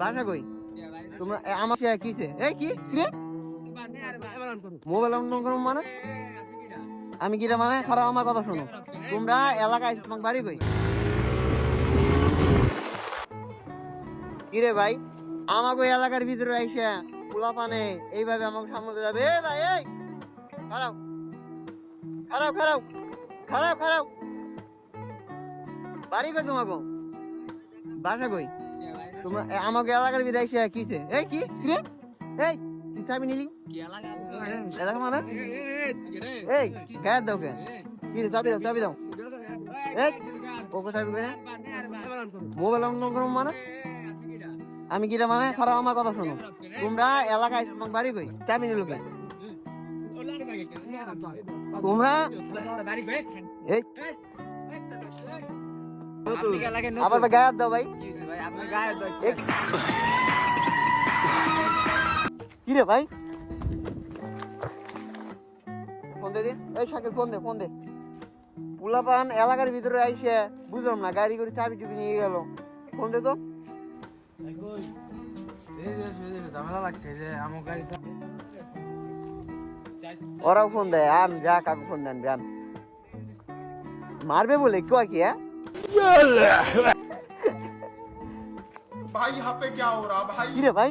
বাসা কই তোমরা আমার কিছে এই কি রে মোবাইল অন করো মানে আমি কিরা মানে খারাপ আমার কথা শোনো তোমরা এলাকায় তোমার বাড়ি কই কিরে ভাই আমাকে এলাকার ভিতরে আইসা পোলা পানে এইভাবে আমাকে সামনে যাবে এ ভাই এই খারাপ খারাপ খারাপ খারাপ খারাপ বাড়ি কই তোমাকে বাসা কই তোমরা আমাকে এলাকার ভিতরে আইসা কিছে এই কি রে এই তুই চাবি নিলি এলাকা মানে এই গায়ে দাও কে কি চাবি দাও এই ওকে চাবি করে মোবাইল অন করো মানে আমি কিরা মানে খারাপ আমার কথা শোনো তোমরা এলাকায় তোমার বাড়ি কই চাবি নিল কে তোমরা এই আবার গায়ে দাও ভাই কি রে ভাই ফোন দে এই শাকিল ফোন দে পোলাপান এলাকার ভিতরে আইসে বুঝলাম না গাড়ি করে চাবি চুবি নিয়ে গেল ফোন দে তো ওরাও ফোন দেয় আন যা কাকু ফোন দেন যান মারবে বলে কি হ্যাঁ भाई यहाँ पे क्या हो रहा भाई কি রে ভাই